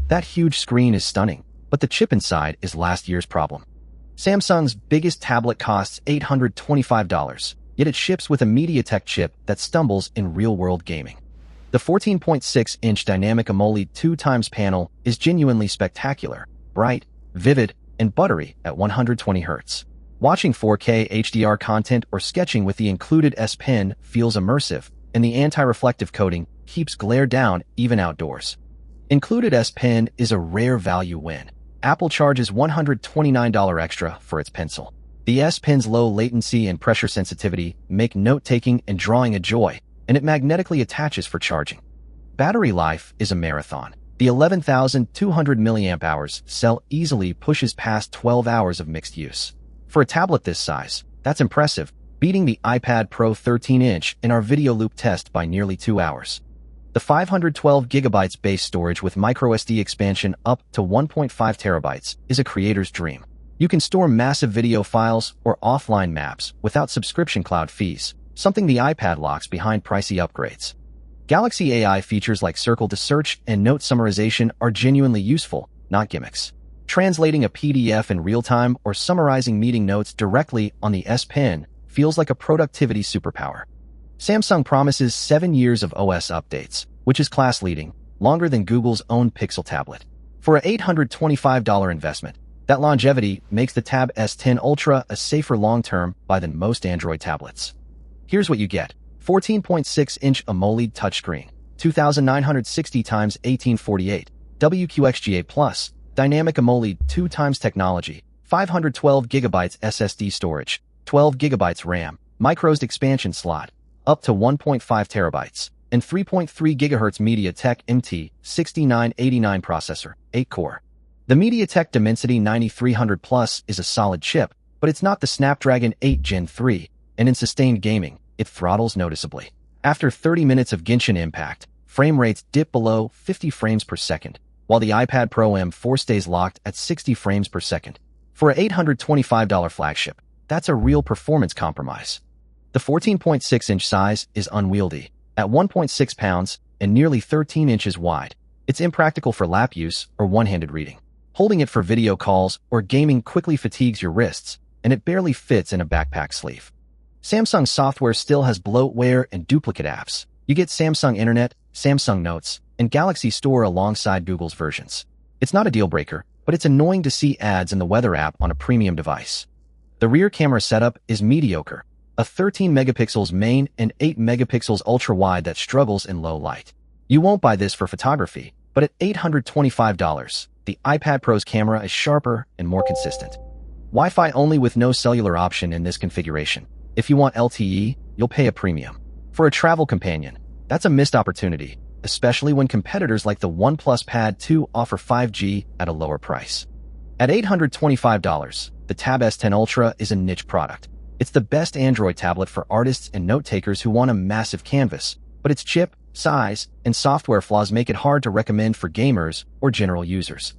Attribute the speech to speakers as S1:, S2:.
S1: That huge screen is stunning, but the chip inside is last year's problem. Samsung's biggest tablet costs $825, yet it ships with a MediaTek chip that stumbles in real-world gaming. The 14.6-inch dynamic AMOLED 2x panel is genuinely spectacular, bright, vivid, and buttery at 120 Hz. Watching 4K HDR content or sketching with the included S Pen feels immersive, and the anti-reflective coating keeps glare down even outdoors. Included S Pen is a rare value win. Apple charges $129 extra for its pencil. The S Pen's low latency and pressure sensitivity make note-taking and drawing a joy, and it magnetically attaches for charging. Battery life is a marathon. The 11,200 mAh cell easily pushes past 12 hours of mixed use. For a tablet this size, that's impressive, beating the iPad Pro 13-inch in our video loop test by nearly 2 hours. The 512GB base storage with microSD expansion up to 1.5 TB is a creator's dream. You can store massive video files or offline maps without subscription cloud fees, something the iPad locks behind pricey upgrades. Galaxy AI features like circle to search and note summarization are genuinely useful, not gimmicks. Translating a PDF in real time or summarizing meeting notes directly on the S Pen feels like a productivity superpower. Samsung promises 7 years of OS updates, which is class-leading, longer than Google's own Pixel tablet. For an $825 investment, that longevity makes the Tab S10 Ultra a safer long-term buy than most Android tablets. Here's what you get. 14.6-inch AMOLED touchscreen, 2960 x 1848, WQXGA+, dynamic AMOLED 2x technology, 512GB SSD storage, 12GB RAM, microSD expansion slot, up to 1.5 TB, and 3.3 GHz MediaTek MT6989 processor, 8-core. The MediaTek Dimensity 9300 Plus is a solid chip, but it's not the Snapdragon 8 Gen 3, and in sustained gaming, it throttles noticeably. After 30 minutes of Genshin Impact, frame rates dip below 50 frames per second, while the iPad Pro M4 stays locked at 60 frames per second. For an $825 flagship, that's a real performance compromise. The 14.6-inch size is unwieldy. At 1.6 pounds and nearly 13 inches wide, it's impractical for lap use or one-handed reading. Holding it for video calls or gaming quickly fatigues your wrists, and it barely fits in a backpack sleeve. Samsung software still has bloatware and duplicate apps. You get Samsung Internet, Samsung Notes, and Galaxy Store alongside Google's versions. It's not a deal-breaker, but it's annoying to see ads in the Weather app on a premium device. The rear camera setup is mediocre, a 13 megapixels main and 8 megapixels ultra-wide that struggles in low light. You won't buy this for photography, but at $825, the iPad Pro's camera is sharper and more consistent. Wi-Fi only with no cellular option in this configuration. If you want LTE, you'll pay a premium. For a travel companion, that's a missed opportunity, especially when competitors like the OnePlus Pad 2 offer 5G at a lower price. At $825, the Tab S10 Ultra is a niche product. It's the best Android tablet for artists and note-takers who want a massive canvas, but its chip, size, and software flaws make it hard to recommend for gamers or general users.